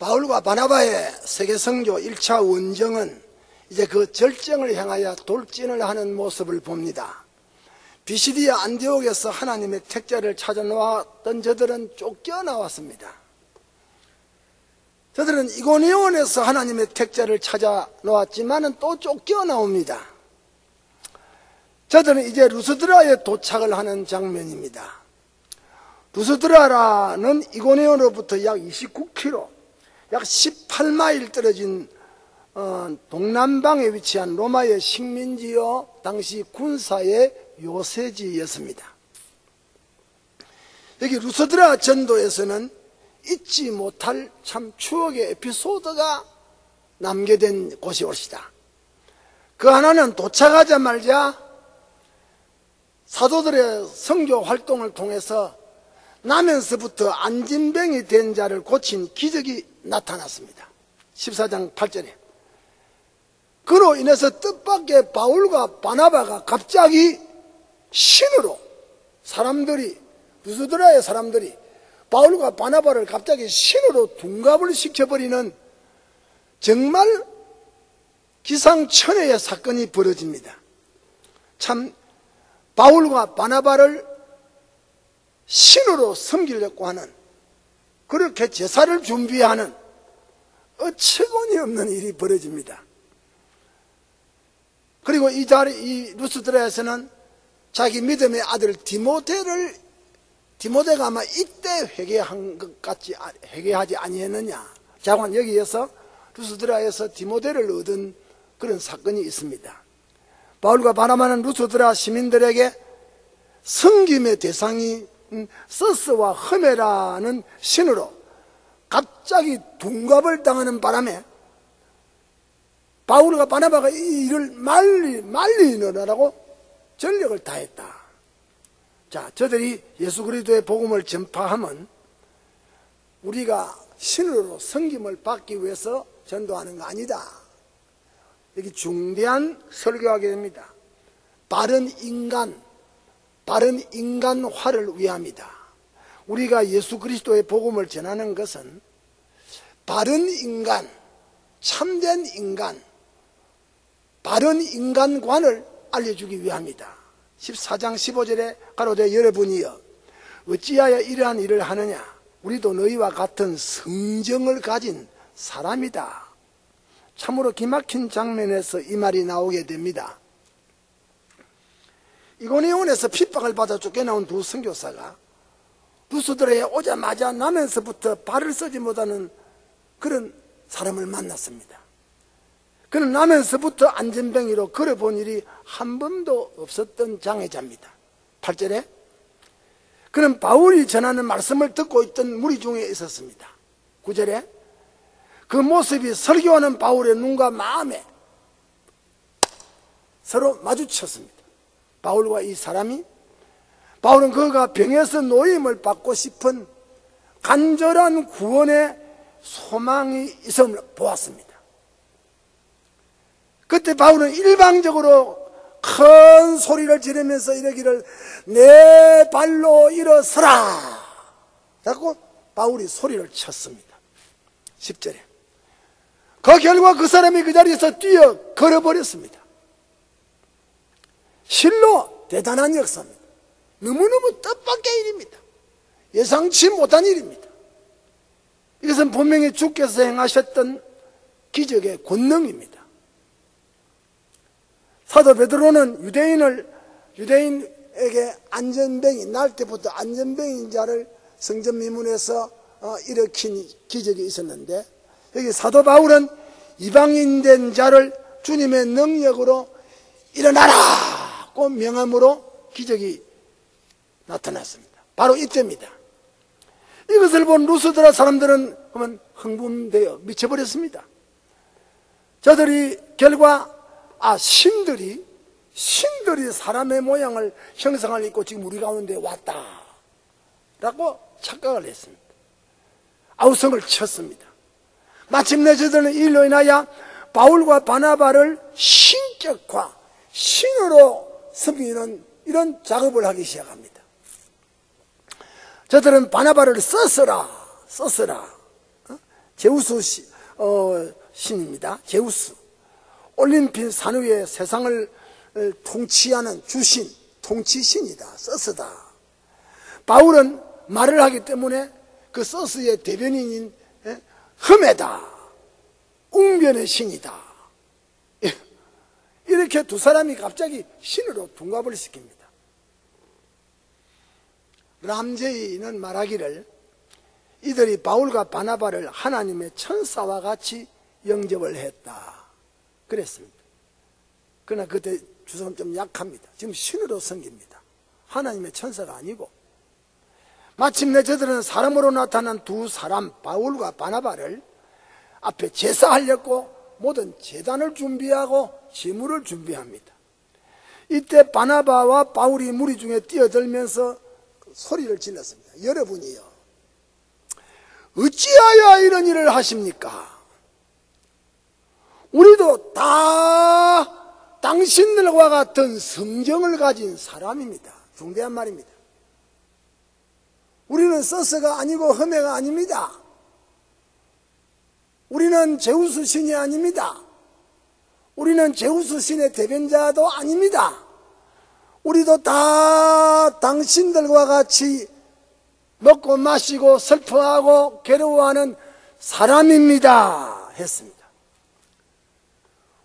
바울과 바나바의 세계선교 1차 원정은 이제 그 절정을 향하여 돌진을 하는 모습을 봅니다. 비시디아 안디옥에서 하나님의 택자를 찾아 놓았던 저들은 쫓겨나왔습니다. 저들은 이고니온에서 하나님의 택자를 찾아 놓았지만은 또 쫓겨나옵니다. 저들은 이제 루스드라에 도착을 하는 장면입니다. 루스드라라는 이고니온으로부터 약 29km, 약 18마일 떨어진 동남방에 위치한 로마의 식민지요 당시 군사의 요새지였습니다. 여기 루스드라 전도에서는 잊지 못할 참 추억의 에피소드가 남겨된 곳이 올시다. 그 하나는 도착하자마자 사도들의 선교 활동을 통해서 나면서부터 안진병이 된 자를 고친 기적이 나타났습니다. 14장 8절에 그로 인해서 뜻밖의 바울과 바나바가 갑자기 신으로 루스드라의 사람들이 바울과 바나바를 갑자기 신으로 둔갑을 시켜버리는 정말 기상천외의 사건이 벌어집니다. 참 바울과 바나바를 신으로 섬기려고 하는, 그렇게 제사를 준비하는 어처구니 없는 일이 벌어집니다. 그리고 이 루스드라에서는 자기 믿음의 아들 디모데가 아마 이때 회개한 것 같이 회개하지 아니했느냐. 자관 여기에서 루스드라에서 디모데를 얻은 그런 사건이 있습니다. 바울과 바나바는 루스드라 시민들에게 섬김의 대상이 서스와 허메라는 신으로 갑자기 둔갑을 당하는 바람에 바울과 바나바가 이 일을 말리느라고 전력을 다했다. 자, 저들이 예수 그리스도의 복음을 전파하면 우리가 신으로 섬김을 받기 위해서 전도하는 거 아니다. 여기 중대한 설교하게 됩니다. 바른 인간화를 위함이다. 우리가 예수 그리스도의 복음을 전하는 것은 바른 인간, 참된 인간, 바른 인간관을 알려주기 위함이다. 14장 15절에 가로되 여러분이여 어찌하여 이러한 일을 하느냐. 우리도 너희와 같은 성정을 가진 사람이다. 참으로 기막힌 장면에서 이 말이 나오게 됩니다. 이고니온에서 핍박을 받아 쫓겨나온 두 선교사가 루스드라에 오자마자 나면서부터 발을 쓰지 못하는 그런 사람을 만났습니다. 그는 나면서부터 안전뱅이로 걸어본 일이 한 번도 없었던 장애자입니다. 8절에 그는 바울이 전하는 말씀을 듣고 있던 무리 중에 있었습니다. 9절에 그 모습이 설교하는 바울의 눈과 마음에 서로 마주쳤습니다. 바울과 이 사람이, 바울은 그가 병에서 노임을 받고 싶은 간절한 구원의 소망이 있음을 보았습니다. 그때 바울은 일방적으로 큰 소리를 지르면서 이러기를 내 발로 일어서라 라고 바울이 소리를 쳤습니다. 10절에 그 결과 그 사람이 그 자리에서 뛰어 걸어버렸습니다. 실로 대단한 역사입니다. 너무너무 뜻밖의 일입니다. 예상치 못한 일입니다. 이것은 분명히 주께서 행하셨던 기적의 권능입니다. 사도 베드로는 유대인에게 안전뱅이, 날 때부터 안전뱅이인 자를 성전 미문에서 일으킨 기적이 있었는데, 여기 사도 바울은 이방인된 자를 주님의 능력으로 일어나라고 명함으로 기적이 나타났습니다. 바로 이때입니다. 이것을 본 루스드라 사람들은 그러면 흥분되어 미쳐버렸습니다. 저들이 결과 신들이 사람의 모양을 형상을 입고 지금 우리 가운데 왔다 라고 착각을 했습니다. 아우성을 쳤습니다. 마침내 저들은 이 일로 인하여 바울과 바나바를 신격화, 신으로 섬기는 이런 작업을 하기 시작합니다. 저들은 바나바를 썼어라 제우스 신입니다. 제우스. 올림픽 산 위에 세상을 통치하는 주신, 통치신이다. 서스다. 바울은 말을 하기 때문에 그 서스의 대변인인 흠에다. 웅변의 신이다. 이렇게 두 사람이 갑자기 신으로 둔갑을 시킵니다. 람제이는 말하기를 이들이 바울과 바나바를 하나님의 천사와 같이 영접을 했다 그랬습니다. 그러나 그때 주석은 좀 약합니다. 지금 신으로 섬깁니다. 하나님의 천사가 아니고. 마침내 저들은 사람으로 나타난 두 사람 바울과 바나바를 앞에 제사하려고 모든 제단을 준비하고 제물을 준비합니다. 이때 바나바와 바울이 무리 중에 뛰어들면서 소리를 질렀습니다. 여러분이요, 어찌하여 이런 일을 하십니까? 우리도 다 당신들과 같은 성정을 가진 사람입니다. 중대한 말입니다. 우리는 서스가 아니고 흠에가 아닙니다. 우리는 제우스 신이 아닙니다. 우리는 제우스 신의 대변자도 아닙니다. 우리도 다 당신들과 같이 먹고 마시고 슬퍼하고 괴로워하는 사람입니다 했습니다.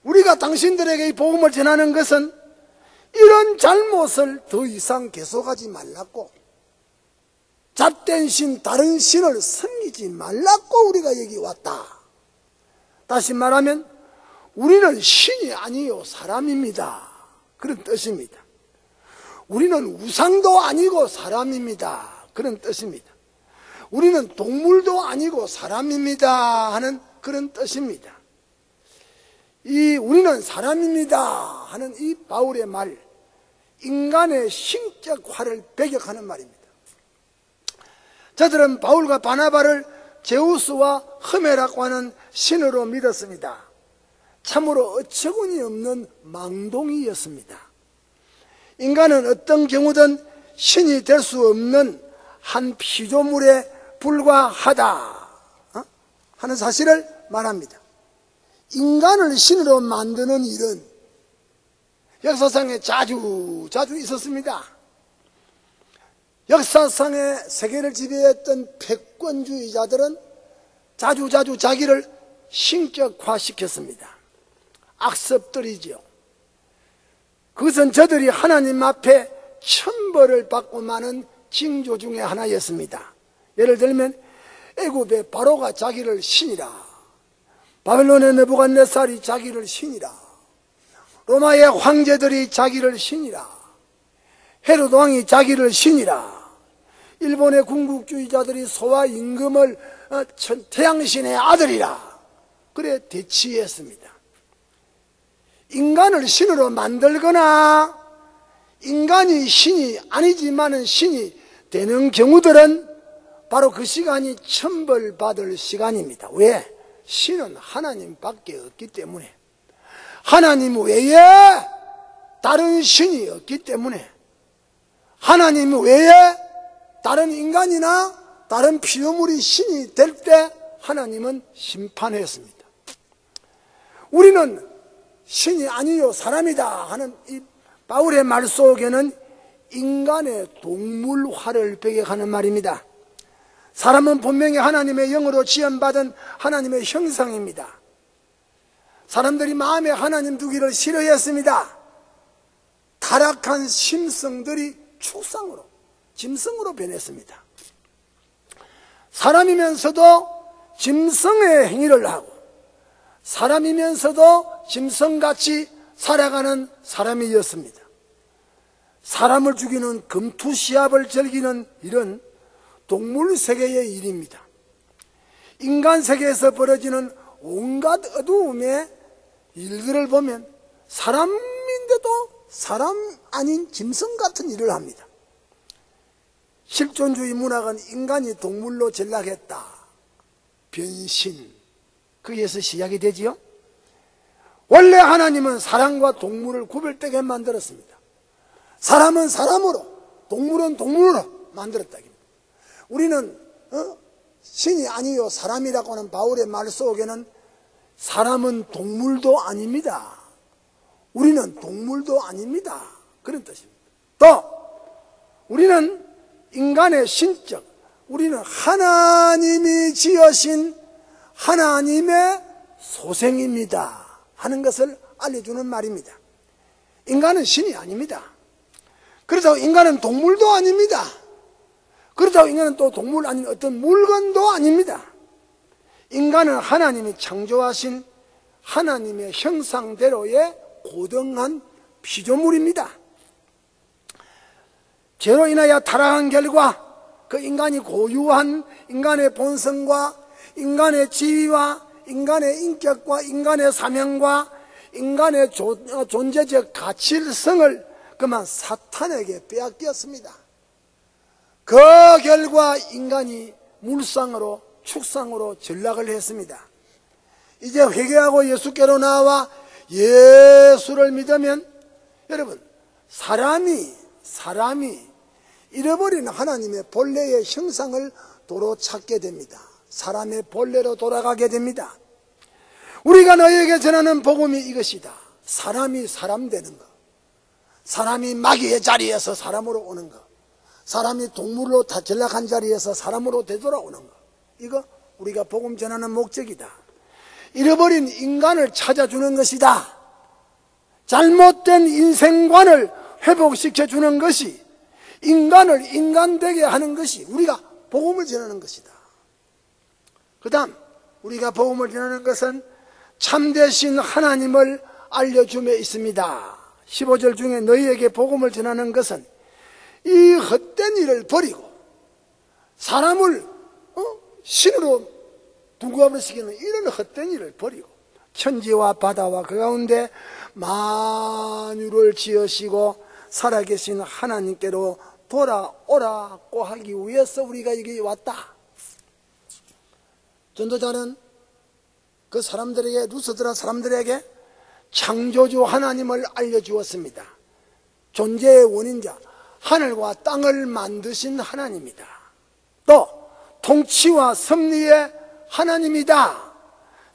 우리가 당신들에게 이 복음을 전하는 것은 이런 잘못을 더 이상 계속하지 말라고, 잣된 신, 다른 신을 섬기지 말라고 우리가 여기 왔다. 다시 말하면 우리는 신이 아니요 사람입니다. 그런 뜻입니다. 우리는 우상도 아니고 사람입니다. 그런 뜻입니다. 우리는 동물도 아니고 사람입니다 하는 그런 뜻입니다. 이 우리는 사람입니다 하는 이 바울의 말, 인간의 신격화를 배격하는 말입니다. 저들은 바울과 바나바를 제우스와 흠에라고 하는 신으로 믿었습니다. 참으로 어처구니 없는 망동이었습니다. 인간은 어떤 경우든 신이 될 수 없는 한 피조물에 불과하다 하는 사실을 말합니다. 인간을 신으로 만드는 일은 역사상에 자주 있었습니다. 역사상에 세계를 지배했던 패권주의자들은 자주 자기를 신격화시켰습니다. 악습들이죠. 그것은 저들이 하나님 앞에 천벌을 받고 마는 징조 중에 하나였습니다. 예를 들면 애굽의 바로가 자기를 신이라, 바벨론의 느부갓네살이 자기를 신이라, 로마의 황제들이 자기를 신이라, 헤롯 왕이 자기를 신이라, 일본의 군국주의자들이 소와 임금을 태양신의 아들이라 그래 대치했습니다. 인간을 신으로 만들거나 인간이 신이 아니지만은 신이 되는 경우들은 바로 그 시간이 천벌받을 시간입니다. 왜? 신은 하나님밖에 없기 때문에, 하나님 외에 다른 신이 없기 때문에, 하나님 외에 다른 인간이나 다른 피조물이 신이 될 때 하나님은 심판했습니다. 우리는 신이 아니요 사람이다 하는 이 바울의 말 속에는 인간의 동물화를 배격하는 말입니다. 사람은 분명히 하나님의 영으로 지원받은 하나님의 형상입니다. 사람들이 마음에 하나님 두기를 싫어했습니다. 타락한 심성들이 축상으로, 짐승으로 변했습니다. 사람이면서도 짐승의 행위를 하고 사람이면서도 짐승같이 살아가는 사람이었습니다. 사람을 죽이는 금투시합을 즐기는 일은 동물 세계의 일입니다. 인간 세계에서 벌어지는 온갖 어두움의 일들을 보면 사람인데도 사람 아닌 짐승 같은 일을 합니다. 실존주의 문학은 인간이 동물로 전락했다, 변신, 거기에서 시작이 되지요. 원래 하나님은 사람과 동물을 구별되게 만들었습니다. 사람은 사람으로, 동물은 동물로 만들었다. 우리는 신이 아니요 사람이라고 하는 바울의 말 속에는 사람은 동물도 아닙니다. 우리는 동물도 아닙니다. 그런 뜻입니다. 또 우리는 인간의 신적, 우리는 하나님이 지으신 하나님의 소생입니다 하는 것을 알려주는 말입니다. 인간은 신이 아닙니다. 그렇다고 인간은 동물도 아닙니다. 그렇다고 인간은 또 동물 아닌 어떤 물건도 아닙니다. 인간은 하나님이 창조하신 하나님의 형상대로의 고등한 피조물입니다. 죄로 인하여 타락한 결과 그 인간이 고유한 인간의 본성과 인간의 지위와 인간의 인격과 인간의 사명과 인간의 존재적 가치성을 그만 사탄에게 빼앗겼습니다. 그 결과 인간이 물상으로 축상으로 전락을 했습니다. 이제 회개하고 예수께로 나와 예수를 믿으면 여러분 사람이 잃어버린 하나님의 본래의 형상을 도로 찾게 됩니다. 사람의 본래로 돌아가게 됩니다. 우리가 너희에게 전하는 복음이 이것이다. 사람이 사람 되는 것, 사람이 마귀의 자리에서 사람으로 오는 것, 사람이 동물로 다 전락한 자리에서 사람으로 되돌아오는 것, 이거 우리가 복음 전하는 목적이다. 잃어버린 인간을 찾아주는 것이다. 잘못된 인생관을 회복시켜주는 것이 인간을 인간되게 하는 것이 우리가 복음을 전하는 것이다. 그 다음 우리가 복음을 전하는 것은 참되신 하나님을 알려줌에 있습니다. 15절 중에 너희에게 복음을 전하는 것은 이 헛된 일을 버리고 사람을 신으로 두고버리시키는 이런 헛된 일을 버리고 천지와 바다와 그 가운데 만유를 지으시고 살아계신 하나님께로 돌아오라고 하기 위해서 우리가 여기 왔다. 전도자는 그 사람들에게, 루스드라 사람들에게 창조주 하나님을 알려주었습니다. 존재의 원인자, 하늘과 땅을 만드신 하나님이다. 또 통치와 섭리의 하나님이다.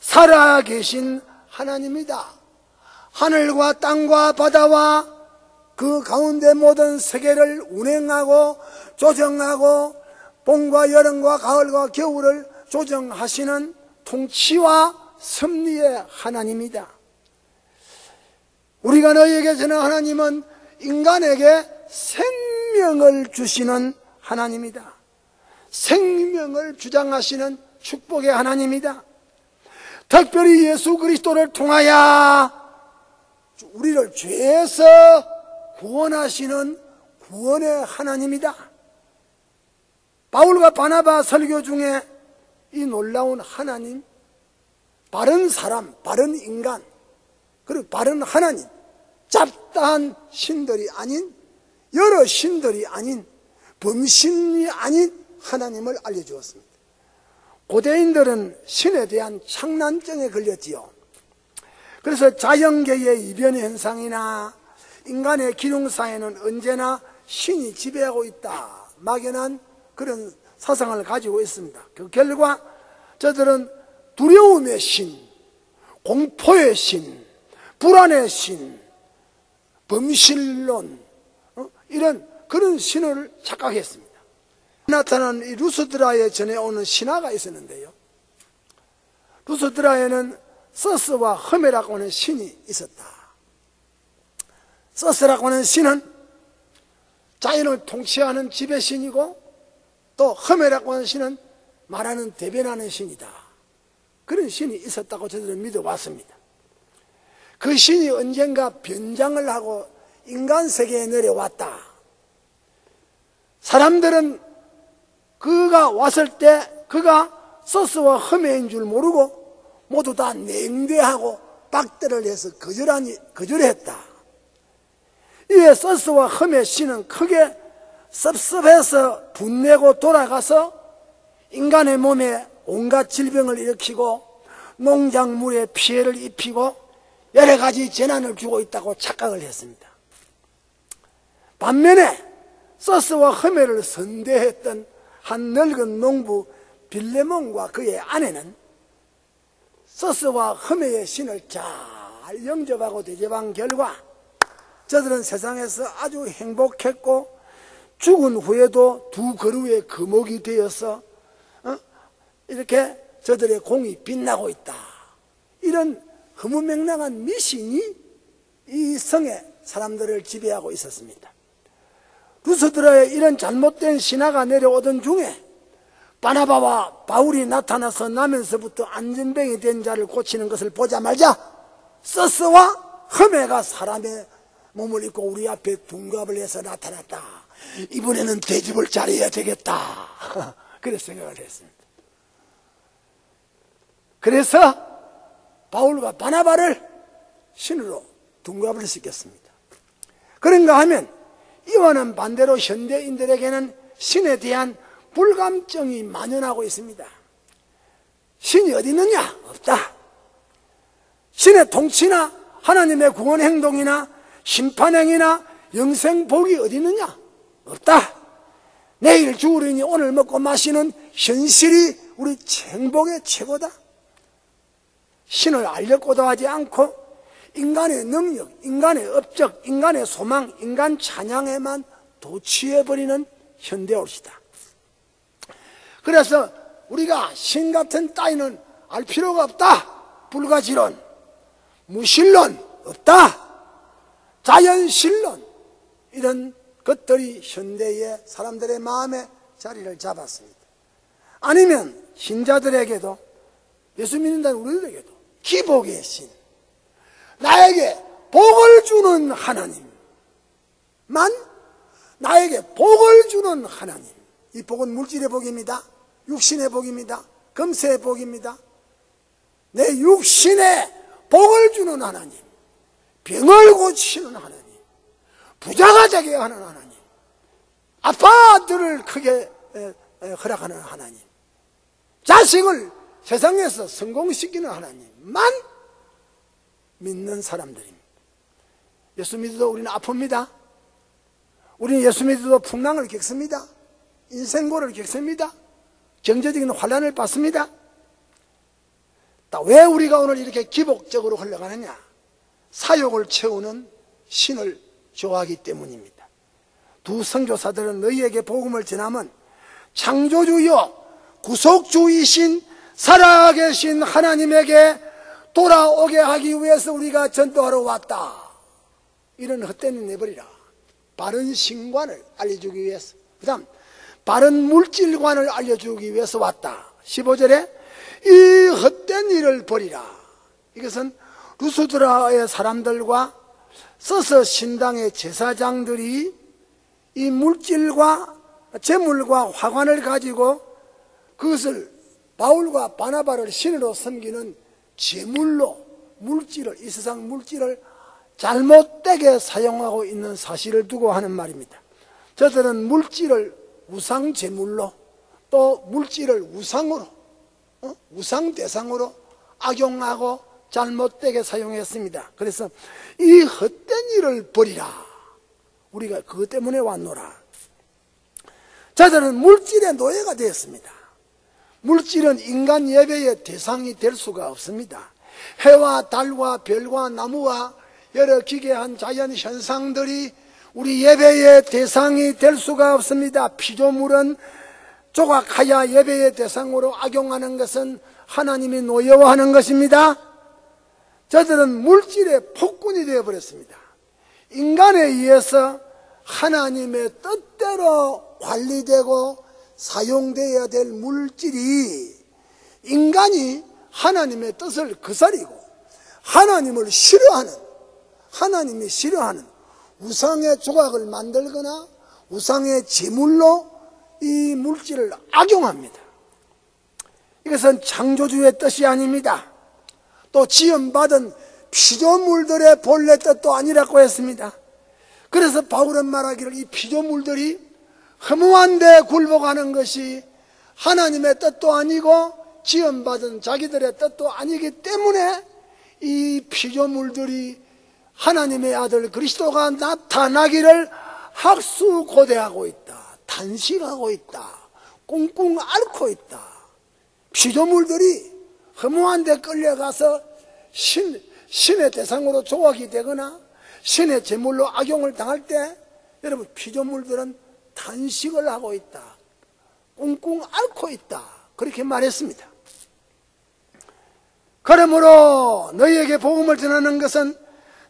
살아계신 하나님이다. 하늘과 땅과 바다와 그 가운데 모든 세계를 운행하고 조정하고 봄과 여름과 가을과 겨울을 조정하시는 통치와 섭리의 하나님이다. 우리가 너희에게 전한 하나님은 인간에게 생명을 주시는 하나님이다. 생명을 주장하시는 축복의 하나님이다. 특별히 예수 그리스도를 통하여 우리를 죄에서 구원하시는 구원의 하나님이다. 바울과 바나바 설교 중에 이 놀라운 하나님, 바른 사람, 바른 인간, 그리고 바른 하나님, 잡다한 신들이 아닌, 여러 신들이 아닌, 범신이 아닌 하나님을 알려주었습니다. 고대인들은 신에 대한 창난증에 걸렸지요. 그래서 자연계의 이변 현상이나 인간의 기능사에는 언제나 신이 지배하고 있다, 막연한 그런 사상을 가지고 있습니다. 그 결과 저들은 두려움의 신, 공포의 신, 불안의 신, 범실론, 이런 그런 신을 착각했습니다. 나타난 이 루스드라에 전해오는 신화가 있었는데요, 루스드라에는 서스와 허메라고 하는 신이 있었다. 서스라고 하는 신은 자연을 통치하는 지배신이고, 또 허메라고 하는 신은 말하는 대변하는 신이다. 그런 신이 있었다고 저들은 믿어왔습니다. 그 신이 언젠가 변장을 하고 인간 세계에 내려왔다. 사람들은 그가 왔을 때 그가 서스와 허메인 줄 모르고 모두 다 냉대하고 박대를 해서 거절했다. 이에 서스와 허메 신은 크게 섭섭해서 분내고 돌아가서 인간의 몸에 온갖 질병을 일으키고 농작물에 피해를 입히고 여러 가지 재난을 주고 있다고 착각을 했습니다. 반면에 서스와 허메를 선대했던 한 늙은 농부 빌레몬과 그의 아내는 서스와 흠에의 신을 잘 영접하고 대접한 결과 저들은 세상에서 아주 행복했고 죽은 후에도 두 그루의 거목이 되어서 이렇게 저들의 공이 빛나고 있다. 이런 허무맹랑한 미신이 이 성의 사람들을 지배하고 있었습니다. 루스드라의 이런 잘못된 신화가 내려오던 중에 바나바와 바울이 나타나서 나면서부터 안전뱅이 된 자를 고치는 것을 보자마자 서스와 흠에가 사람의 몸을 입고 우리 앞에 둔갑을 해서 나타났다. 이번에는 대접을 잘해야 되겠다. 그래서 생각을 했습니다. 그래서 바울과 바나바를 신으로 둔갑을 시켰습니다. 그런가 하면 이와는 반대로 현대인들에게는 신에 대한 불감증이 만연하고 있습니다. 신이 어디 있느냐? 없다. 신의 통치나 하나님의 구원 행동이나 심판행위나 영생복이 어디 있느냐? 없다. 내일 죽으리니 오늘 먹고 마시는 현실이 우리 행복의 최고다. 신을 알려고도 하지 않고 인간의 능력, 인간의 업적, 인간의 소망, 인간 찬양에만 도취해버리는 현대올시다. 그래서 우리가 신 같은 따위는 알 필요가 없다. 불가지론, 무신론 없다. 자연신론, 이런 것들이 현대의 사람들의 마음에 자리를 잡았습니다. 아니면 신자들에게도, 예수 믿는다는 우리들에게도 기복의 신, 나에게 복을 주는 하나님만, 나에게 복을 주는 하나님. 이 복은 물질의 복입니다. 육신의 복입니다. 금세의 복입니다. 내 육신에 복을 주는 하나님, 병을 고치는 하나님, 부자가 되게 하는 하나님, 아빠들을 크게 허락하는 하나님, 자식을 세상에서 성공시키는 하나님만 믿는 사람들입니다. 예수 믿어도 우리는 아픕니다. 우리는 예수 믿어도 풍랑을 겪습니다. 인생고를 겪습니다. 경제적인 환란을 받습니다. 왜 우리가 오늘 이렇게 기복적으로 흘러가느냐? 사욕을 채우는 신을 좋아하기 때문입니다. 두 선교사들은 너희에게 복음을 전하면 창조주여 구속주이신 살아계신 하나님에게 돌아오게 하기 위해서 우리가 전도하러 왔다. 이런 헛된 일 내버리라. 바른 신관을 알려주기 위해서, 그 다음 바른 물질관을 알려주기 위해서 왔다. 15절에 이 헛된 일을 버리라. 이것은 루스드라의 사람들과 서서 신당의 제사장들이 이 물질과 재물과 화관을 가지고 그것을 바울과 바나바를 신으로 섬기는 재물로 물질을, 이 세상 물질을 잘못되게 사용하고 있는 사실을 두고 하는 말입니다. 저들은 물질을 우상 재물로, 또 물질을 우상으로, 우상 대상으로 악용하고 잘못되게 사용했습니다. 그래서 이 헛된 일을 버리라. 우리가 그것 때문에 왔노라. 저들은 물질의 노예가 되었습니다. 물질은 인간 예배의 대상이 될 수가 없습니다. 해와 달과 별과 나무와 여러 기괴한 자연 현상들이 우리 예배의 대상이 될 수가 없습니다. 피조물은 조각하여 예배의 대상으로 악용하는 것은 하나님이 노여워하는 것입니다. 저들은 물질의 폭군이 되어버렸습니다. 인간에 의해서 하나님의 뜻대로 관리되고 사용되어야 될 물질이 인간이 하나님의 뜻을 거스리고 하나님을 싫어하는, 하나님이 싫어하는 우상의 조각을 만들거나 우상의 제물로 이 물질을 악용합니다. 이것은 창조주의 뜻이 아닙니다. 또 지음받은 피조물들의 본래 뜻도 아니라고 했습니다. 그래서 바울은 말하기를 이 피조물들이 허무한 데 굴복하는 것이 하나님의 뜻도 아니고 지음받은 자기들의 뜻도 아니기 때문에 이 피조물들이 하나님의 아들 그리스도가 나타나기를 학수고대하고 있다, 탄식하고 있다, 꿍꿍 앓고 있다. 피조물들이 허무한 데 끌려가서 신의 대상으로 조각이 되거나 신의 제물로 악용을 당할 때 여러분 피조물들은 탄식을 하고 있다, 꿍꿍 앓고 있다, 그렇게 말했습니다. 그러므로 너희에게 복음을 전하는 것은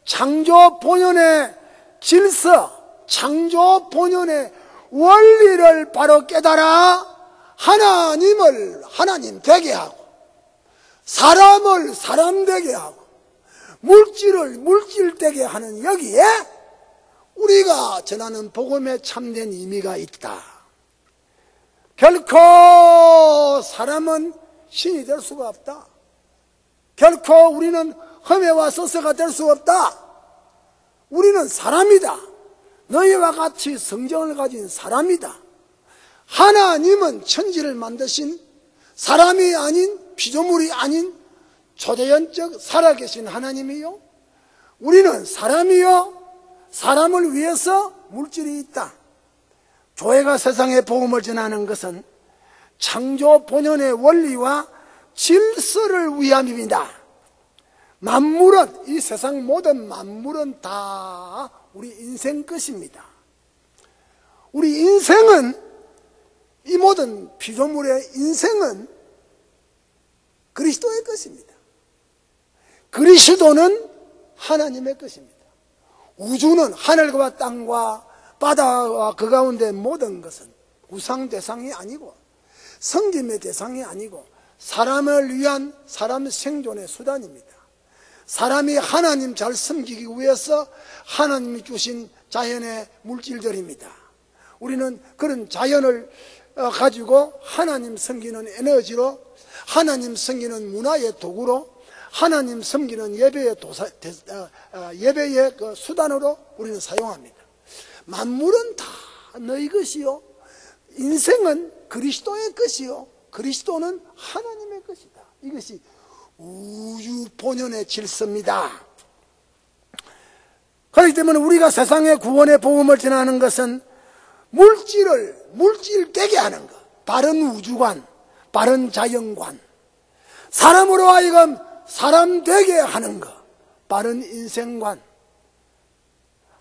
창조 본연의 질서, 창조 본연의 원리를 바로 깨달아 하나님을 하나님 되게 하고 사람을 사람 되게 하고 물질을 물질 되게 하는 여기에 우리가 전하는 복음에 참된 의미가 있다. 결코 사람은 신이 될 수가 없다. 결코 우리는 험해와 서서가 될 수 없다. 우리는 사람이다. 너희와 같이 성정을 가진 사람이다. 하나님은 천지를 만드신 사람이 아닌 피조물이 아닌 초대연적 살아계신 하나님이요, 우리는 사람이요, 사람을 위해서 물질이 있다. 교회가 세상에 복음을 전하는 것은 창조 본연의 원리와 질서를 위함입니다. 만물은, 이 세상 모든 만물은 다 우리 인생 것입니다. 우리 인생은, 이 모든 피조물의 인생은 그리스도의 것입니다. 그리스도는 하나님의 것입니다. 우주는 하늘과 땅과 바다와 그 가운데 모든 것은 우상 대상이 아니고 섬김의 대상이 아니고 사람을 위한 사람 생존의 수단입니다. 사람이 하나님 잘 섬기기 위해서 하나님이 주신 자연의 물질들입니다. 우리는 그런 자연을 가지고 하나님 섬기는 에너지로, 하나님 섬기는 문화의 도구로, 하나님 섬기는 예배의 그 수단으로 우리는 사용합니다. 만물은 다 너희 것이요, 인생은 그리스도의 것이요, 그리스도는 하나님의 것이다. 이것이 우주 본연의 질서입니다. 그렇기 때문에 우리가 세상의 구원의 복음을 전하는 것은 물질되게 하는 것, 바른 우주관, 바른 자연관, 사람으로 하여금 사람 되게 하는 것, 바른 인생관,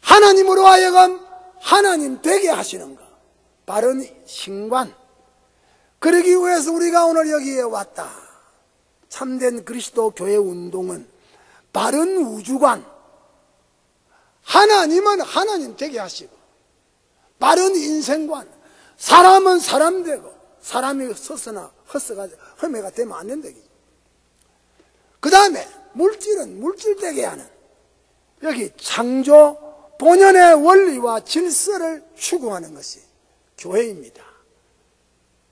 하나님으로 하여금 하나님 되게 하시는 것, 바른 신관. 그러기 위해서 우리가 오늘 여기에 왔다. 참된 그리스도 교회 운동은 바른 우주관, 하나님은 하나님 되게 하시고 바른 인생관, 사람은 사람 되고 사람이 서서나 험해가 되면 안 된다. 그 다음에 물질은 물질 되게 하는, 여기 창조 본연의 원리와 질서를 추구하는 것이 교회입니다.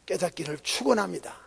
깨닫기를 축원합니다.